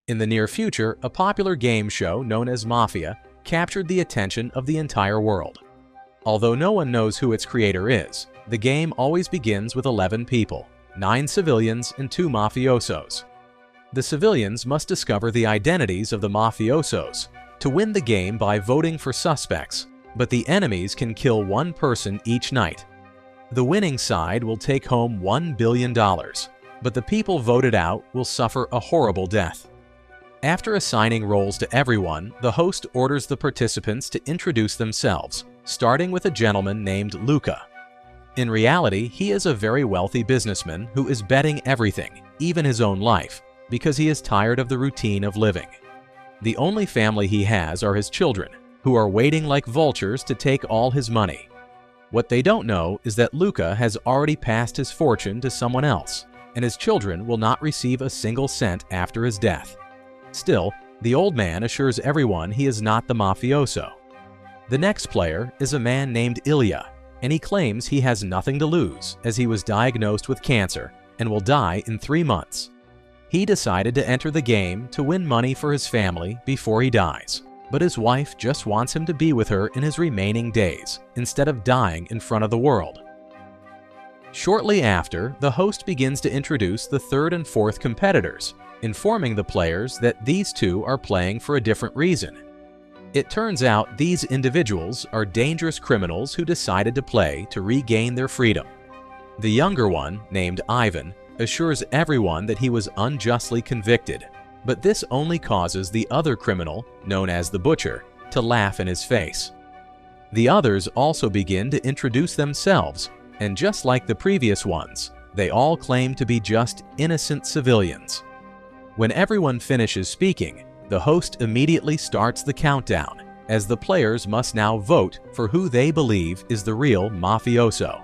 In the near future, a popular game show known as Mafia captured the attention of the entire world. Although no one knows who its creator is, the game always begins with 11 people, 9 civilians and 2 mafiosos. The civilians must discover the identities of the mafiosos to win the game by voting for suspects, but the enemies can kill one person each night. The winning side will take home $1 billion, but the people voted out will suffer a horrible death. After assigning roles to everyone, the host orders the participants to introduce themselves, starting with a gentleman named Luca. In reality, he is a very wealthy businessman who is betting everything, even his own life, because he is tired of the routine of living. The only family he has are his children, who are waiting like vultures to take all his money. What they don't know is that Luca has already passed his fortune to someone else, and his children will not receive a single cent after his death. Still, the old man assures everyone he is not the mafioso. The next player is a man named Ilya, and he claims he has nothing to lose as he was diagnosed with cancer and will die in 3 months. He decided to enter the game to win money for his family before he dies, but his wife just wants him to be with her in his remaining days instead of dying in front of the world. Shortly after, the host begins to introduce the 3rd and 4th competitors, informing the players that these 2 are playing for a different reason. It turns out these individuals are dangerous criminals who decided to play to regain their freedom. The younger one, named Ivan, assures everyone that he was unjustly convicted, but this only causes the other criminal, known as the Butcher, to laugh in his face. The others also begin to introduce themselves, and just like the previous ones, they all claim to be just innocent civilians. When everyone finishes speaking, the host immediately starts the countdown, as the players must now vote for who they believe is the real mafioso.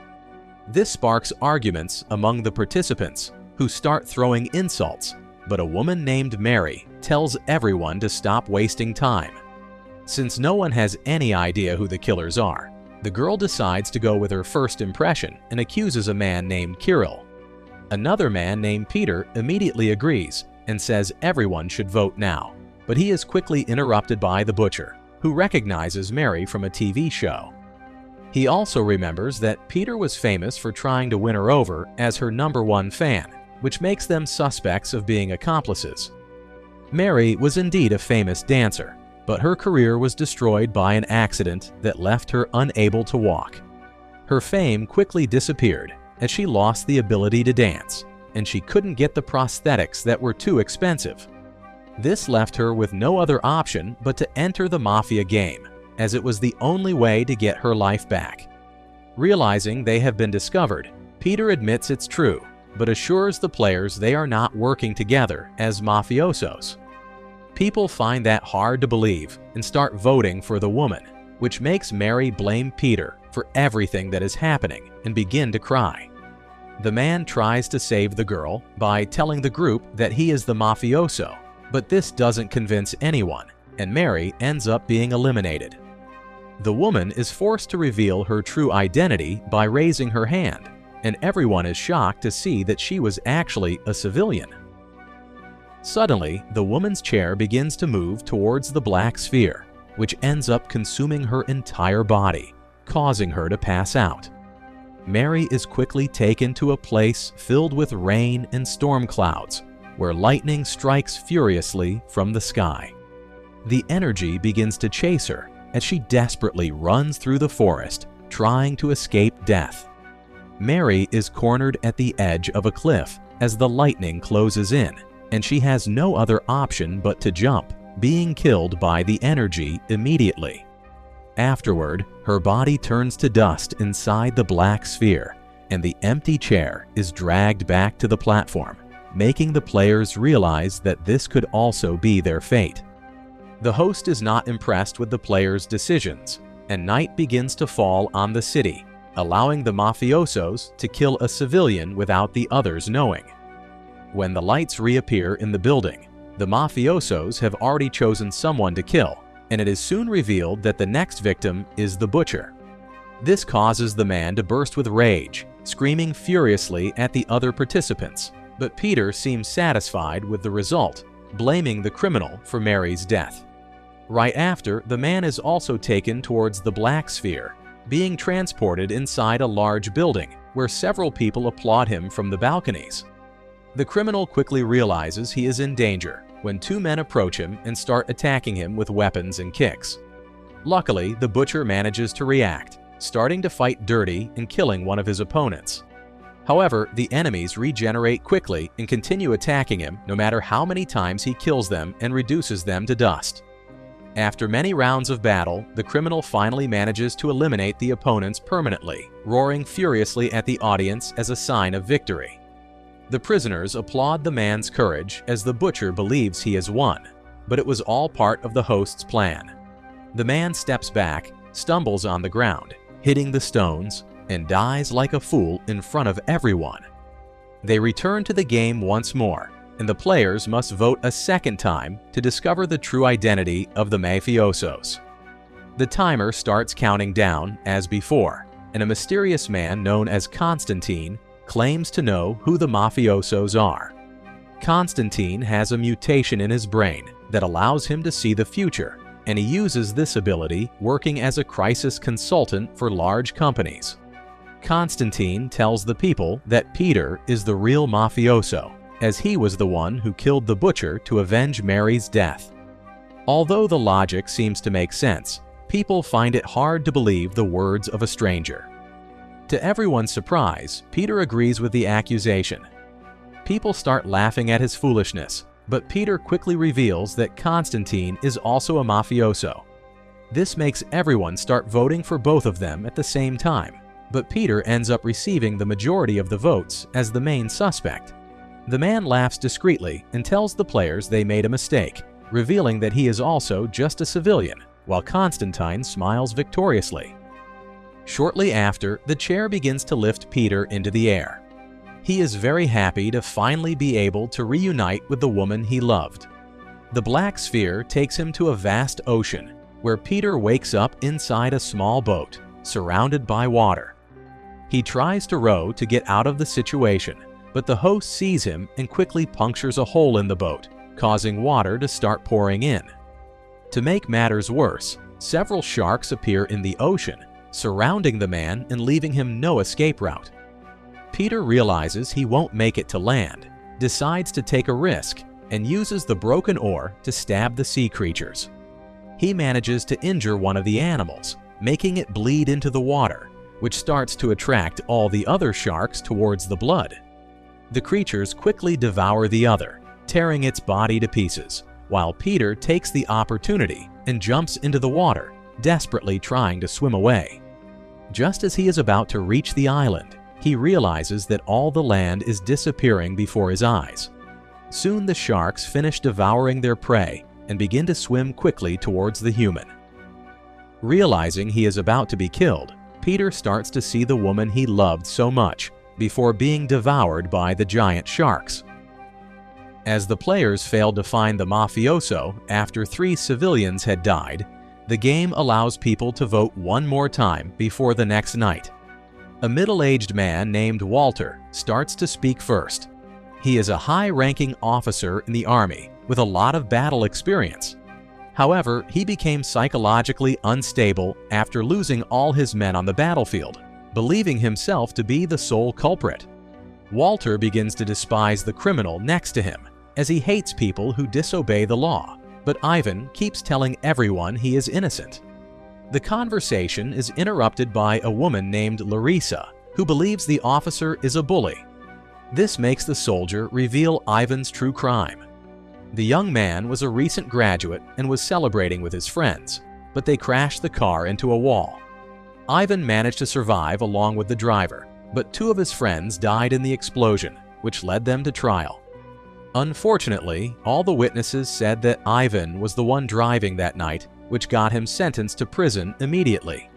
This sparks arguments among the participants, who start throwing insults, but a woman named Mary tells everyone to stop wasting time. Since no one has any idea who the killers are, the girl decides to go with her first impression and accuses a man named Kirill. Another man named Peter immediately agrees and says everyone should vote now, but he is quickly interrupted by the Butcher, who recognizes Mary from a TV show. He also remembers that Peter was famous for trying to win her over as her #1 fan, which makes them suspects of being accomplices. Mary was indeed a famous dancer, but her career was destroyed by an accident that left her unable to walk. Her fame quickly disappeared as she lost the ability to dance, and she couldn't get the prosthetics that were too expensive. This left her with no other option but to enter the Mafia game, as it was the only way to get her life back. Realizing they have been discovered, Peter admits it's true, but assures the players they are not working together as mafiosos. People find that hard to believe and start voting for the woman, which makes Mary blame Peter for everything that is happening and begin to cry. The man tries to save the girl by telling the group that he is the mafioso, but this doesn't convince anyone, and Mary ends up being eliminated. The woman is forced to reveal her true identity by raising her hand, and everyone is shocked to see that she was actually a civilian. Suddenly, the woman's chair begins to move towards the black sphere, which ends up consuming her entire body, causing her to pass out. Mary is quickly taken to a place filled with rain and storm clouds, where lightning strikes furiously from the sky. The energy begins to chase her as she desperately runs through the forest, trying to escape death. Mary is cornered at the edge of a cliff as the lightning closes in, and she has no other option but to jump, being killed by the energy immediately. Afterward, her body turns to dust inside the black sphere, and the empty chair is dragged back to the platform, making the players realize that this could also be their fate. The host is not impressed with the players' decisions, and night begins to fall on the city, allowing the mafiosos to kill a civilian without the others knowing. When the lights reappear in the building, the mafiosos have already chosen someone to kill, and it is soon revealed that the next victim is the Butcher. This causes the man to burst with rage, screaming furiously at the other participants, but Peter seems satisfied with the result, blaming the criminal for Mary's death. Right after, the man is also taken towards the Black Sphere, being transported inside a large building where several people applaud him from the balconies. The criminal quickly realizes he is in danger when two men approach him and start attacking him with weapons and kicks. Luckily, the butcher manages to react, starting to fight dirty and killing one of his opponents. However, the enemies regenerate quickly and continue attacking him no matter how many times he kills them and reduces them to dust. After many rounds of battle, the criminal finally manages to eliminate the opponents permanently, roaring furiously at the audience as a sign of victory. The prisoners applaud the man's courage as the butcher believes he has won, but it was all part of the host's plan. The man steps back, stumbles on the ground, hitting the stones, and dies like a fool in front of everyone. They return to the game once more, and the players must vote a second time to discover the true identity of the mafiosos. The timer starts counting down as before, and a mysterious man known as Constantine claims to know who the mafiosos are. Constantine has a mutation in his brain that allows him to see the future, and he uses this ability working as a crisis consultant for large companies. Constantine tells the people that Peter is the real mafioso, as he was the one who killed the butcher to avenge Mary's death. Although the logic seems to make sense, people find it hard to believe the words of a stranger. To everyone's surprise, Peter agrees with the accusation. People start laughing at his foolishness, but Peter quickly reveals that Constantine is also a mafioso. This makes everyone start voting for both of them at the same time, but Peter ends up receiving the majority of the votes as the main suspect. The man laughs discreetly and tells the players they made a mistake, revealing that he is also just a civilian, while Constantine smiles victoriously. Shortly after, the chair begins to lift Peter into the air. He is very happy to finally be able to reunite with the woman he loved. The Black Sphere takes him to a vast ocean, where Peter wakes up inside a small boat, surrounded by water. He tries to row to get out of the situation, but the host sees him and quickly punctures a hole in the boat, causing water to start pouring in. To make matters worse, several sharks appear in the ocean, surrounding the man and leaving him no escape route. Peter realizes he won't make it to land, decides to take a risk, and uses the broken oar to stab the sea creatures. He manages to injure one of the animals, making it bleed into the water, which starts to attract all the other sharks towards the blood. The creatures quickly devour the other, tearing its body to pieces, while Peter takes the opportunity and jumps into the water, desperately trying to swim away. Just as he is about to reach the island, he realizes that all the land is disappearing before his eyes. Soon the sharks finish devouring their prey and begin to swim quickly towards the human. Realizing he is about to be killed, Peter starts to see the woman he loved so much before being devoured by the giant sharks. As the players failed to find the mafioso after 3 civilians had died, the game allows people to vote one more time before the next night. A middle-aged man named Walter starts to speak first. He is a high-ranking officer in the army with a lot of battle experience. However, he became psychologically unstable after losing all his men on the battlefield, believing himself to be the sole culprit. Walter begins to despise the criminal next to him, as he hates people who disobey the law, but Ivan keeps telling everyone he is innocent. The conversation is interrupted by a woman named Larissa, who believes the officer is a bully. This makes the soldier reveal Ivan's true crime. The young man was a recent graduate and was celebrating with his friends, but they crashed the car into a wall. Ivan managed to survive along with the driver, but 2 of his friends died in the explosion, which led them to trial. Unfortunately, all the witnesses said that Ivan was the one driving that night, which got him sentenced to prison immediately.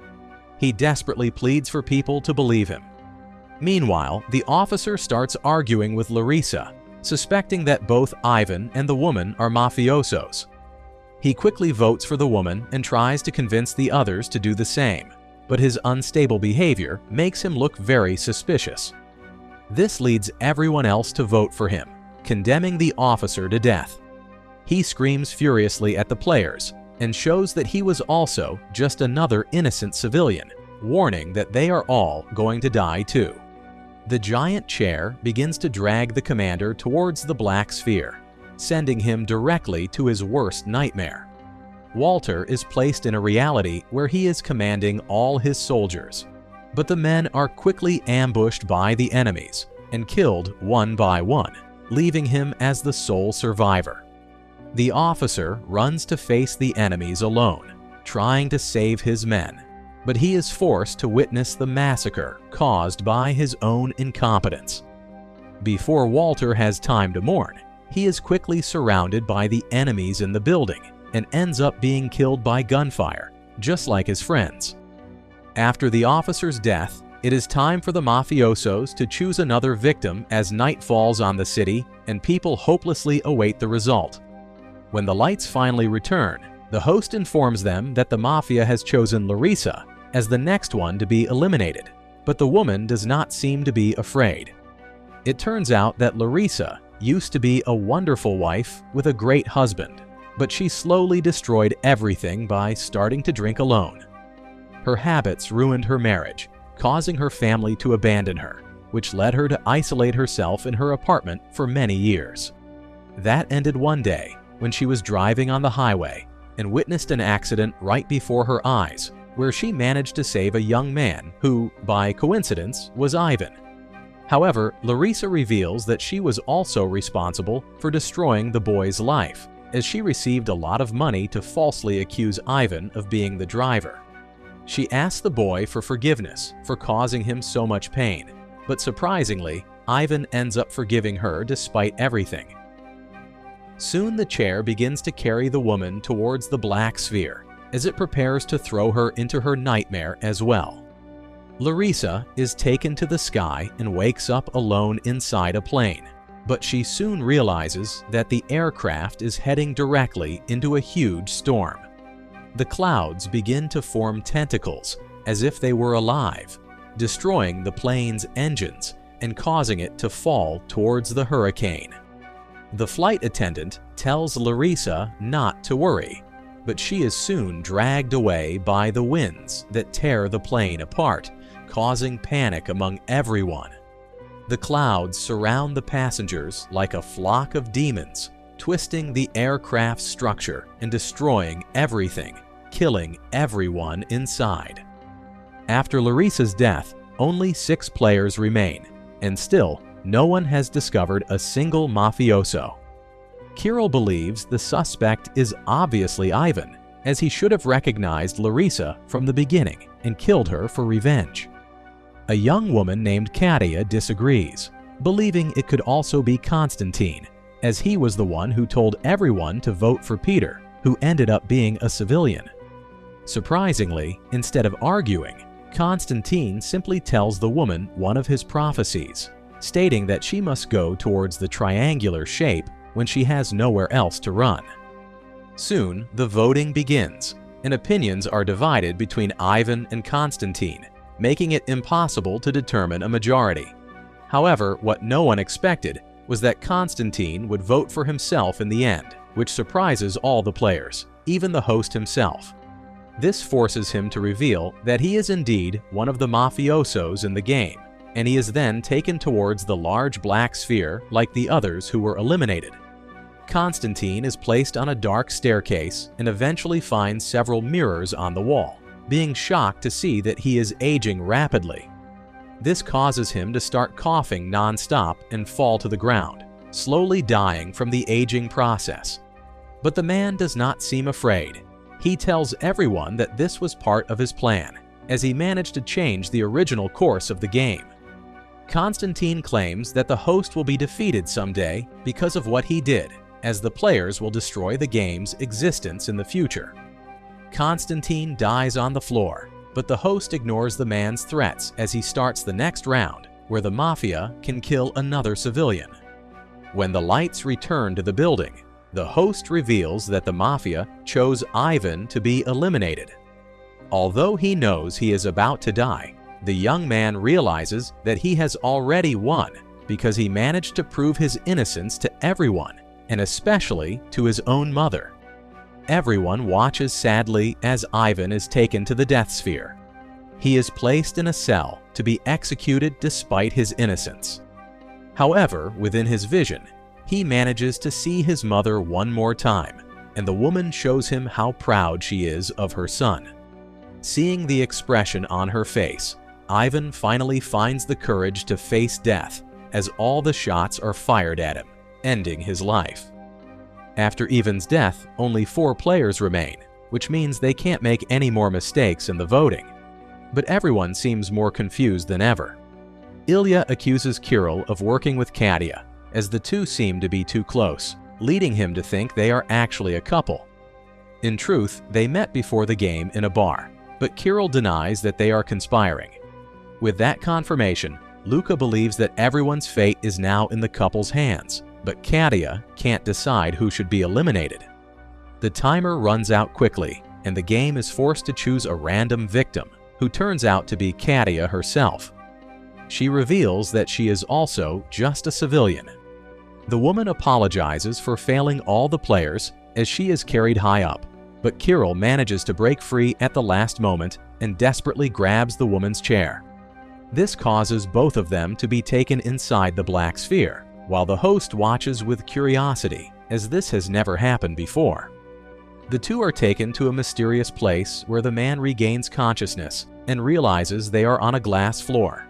He desperately pleads for people to believe him. Meanwhile, the officer starts arguing with Larissa, suspecting that both Ivan and the woman are mafiosos. He quickly votes for the woman and tries to convince the others to do the same, but his unstable behavior makes him look very suspicious. This leads everyone else to vote for him, condemning the officer to death. He screams furiously at the players and shows that he was also just another innocent civilian, warning that they are all going to die too. The giant chair begins to drag the commander towards the black sphere, sending him directly to his worst nightmare. Walter is placed in a reality where he is commanding all his soldiers, but the men are quickly ambushed by the enemies and killed one by one, leaving him as the sole survivor. The officer runs to face the enemies alone, trying to save his men, but he is forced to witness the massacre caused by his own incompetence. Before Walter has time to mourn, he is quickly surrounded by the enemies in the building and ends up being killed by gunfire, just like his friends. After the officer's death, it is time for the mafiosos to choose another victim as night falls on the city and people hopelessly await the result. When the lights finally return, the host informs them that the Mafia has chosen Larissa as the next one to be eliminated, but the woman does not seem to be afraid. It turns out that Larissa used to be a wonderful wife with a great husband, but she slowly destroyed everything by starting to drink alone. Her habits ruined her marriage, causing her family to abandon her, which led her to isolate herself in her apartment for many years. That ended one day when she was driving on the highway and witnessed an accident right before her eyes, where she managed to save a young man who, by coincidence, was Ivan. However, Larissa reveals that she was also responsible for destroying the boy's life, as she received a lot of money to falsely accuse Ivan of being the driver. She asks the boy for forgiveness for causing him so much pain, but surprisingly, Ivan ends up forgiving her despite everything. Soon the chair begins to carry the woman towards the black sphere, as it prepares to throw her into her nightmare as well. Larissa is taken to the sky and wakes up alone inside a plane, but she soon realizes that the aircraft is heading directly into a huge storm. The clouds begin to form tentacles as if they were alive, destroying the plane's engines and causing it to fall towards the hurricane. The flight attendant tells Larissa not to worry, but she is soon dragged away by the winds that tear the plane apart, causing panic among everyone. The clouds surround the passengers like a flock of demons, twisting the aircraft's structure and destroying everything, killing everyone inside. After Larissa's death, only 6 players remain, and still, no one has discovered a single mafioso. Kirill believes the suspect is obviously Ivan, as he should have recognized Larissa from the beginning and killed her for revenge. A young woman named Katia disagrees, believing it could also be Constantine, as he was the one who told everyone to vote for Peter, who ended up being a civilian. Surprisingly, instead of arguing, Constantine simply tells the woman one of his prophecies, stating that she must go towards the triangular shape when she has nowhere else to run. Soon, the voting begins, and opinions are divided between Ivan and Constantine, making it impossible to determine a majority. However, what no one expected was that Constantine would vote for himself in the end, which surprises all the players, even the host himself. This forces him to reveal that he is indeed one of the mafiosos in the game, and he is then taken towards the large black sphere like the others who were eliminated. Constantine is placed on a dark staircase and eventually finds several mirrors on the wall, being shocked to see that he is aging rapidly. This causes him to start coughing non-stop and fall to the ground, slowly dying from the aging process. But the man does not seem afraid. He tells everyone that this was part of his plan, as he managed to change the original course of the game. Constantine claims that the host will be defeated someday because of what he did, as the players will destroy the game's existence in the future. Constantine dies on the floor, but the host ignores the man's threats as he starts the next round, where the Mafia can kill another civilian. When the lights return to the building, the host reveals that the Mafia chose Ivan to be eliminated. Although he knows he is about to die, the young man realizes that he has already won because he managed to prove his innocence to everyone and especially to his own mother. Everyone watches sadly as Ivan is taken to the death sphere. He is placed in a cell to be executed despite his innocence. However, within his vision, he manages to see his mother one more time, and the woman shows him how proud she is of her son. Seeing the expression on her face, Ivan finally finds the courage to face death as all the shots are fired at him, ending his life. After Ivan's death, only 4 players remain, which means they can't make any more mistakes in the voting. But everyone seems more confused than ever. Ilya accuses Kirill of working with Katya, as the two seem to be too close, leading him to think they are actually a couple. In truth, they met before the game in a bar, but Kirill denies that they are conspiring. With that confirmation, Luka believes that everyone's fate is now in the couple's hands, but Katya can't decide who should be eliminated. The timer runs out quickly, and the game is forced to choose a random victim, who turns out to be Katya herself. She reveals that she is also just a civilian. The woman apologizes for failing all the players as she is carried high up, but Kirill manages to break free at the last moment and desperately grabs the woman's chair. This causes both of them to be taken inside the black sphere, while the host watches with curiosity, as this has never happened before. The two are taken to a mysterious place where the man regains consciousness and realizes they are on a glass floor.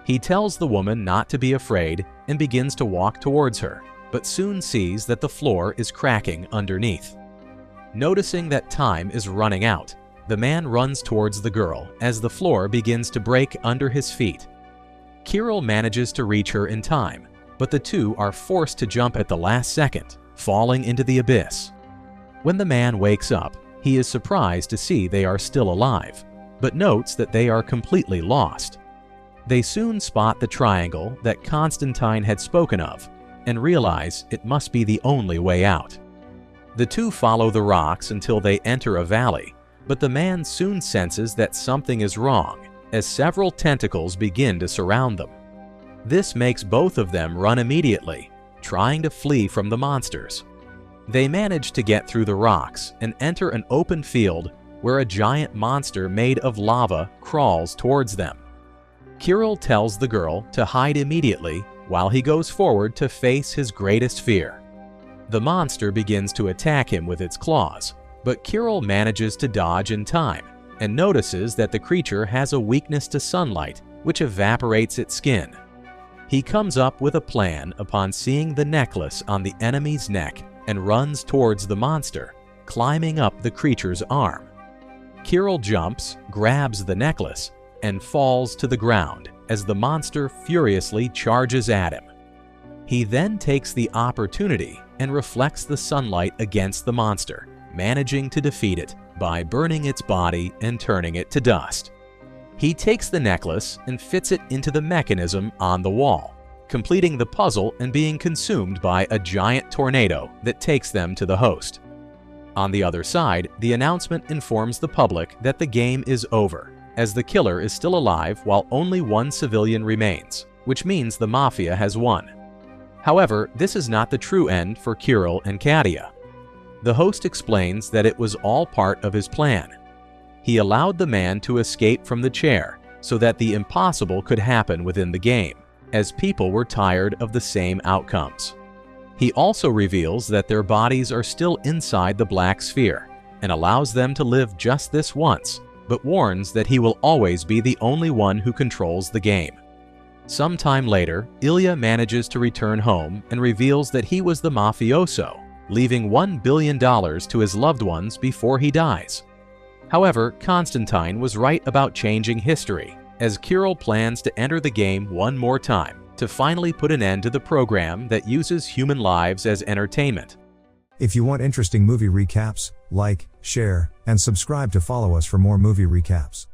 He tells the woman not to be afraid and begins to walk towards her, but soon sees that the floor is cracking underneath. Noticing that time is running out, the man runs towards the girl as the floor begins to break under his feet. Kirill manages to reach her in time, but the two are forced to jump at the last second, falling into the abyss. When the man wakes up, he is surprised to see they are still alive, but notes that they are completely lost. They soon spot the triangle that Constantine had spoken of and realize it must be the only way out. The two follow the rocks until they enter a valley, but the man soon senses that something is wrong as several tentacles begin to surround them. This makes both of them run immediately, trying to flee from the monsters. They manage to get through the rocks and enter an open field where a giant monster made of lava crawls towards them. Kirill tells the girl to hide immediately while he goes forward to face his greatest fear. The monster begins to attack him with its claws, but Kirill manages to dodge in time and notices that the creature has a weakness to sunlight, which evaporates its skin. He comes up with a plan upon seeing the necklace on the enemy's neck and runs towards the monster, climbing up the creature's arm. Kirill jumps, grabs the necklace, and falls to the ground as the monster furiously charges at him. He then takes the opportunity and reflects the sunlight against the monster, managing to defeat it by burning its body and turning it to dust. He takes the necklace and fits it into the mechanism on the wall, completing the puzzle and being consumed by a giant tornado that takes them to the host. On the other side, the announcement informs the public that the game is over, as the killer is still alive while only one civilian remains, which means the Mafia has won. However, this is not the true end for Kirill and Katya. The host explains that it was all part of his plan. He allowed the man to escape from the chair so that the impossible could happen within the game, as people were tired of the same outcomes. He also reveals that their bodies are still inside the black sphere and allows them to live just this once, but warns that he will always be the only one who controls the game. Sometime later, Ilya manages to return home and reveals that he was the mafioso, leaving $1 billion to his loved ones before he dies. However, Constantine was right about changing history, as Kirill plans to enter the game one more time to finally put an end to the program that uses human lives as entertainment. If you want interesting movie recaps, like, share, and subscribe to follow us for more movie recaps.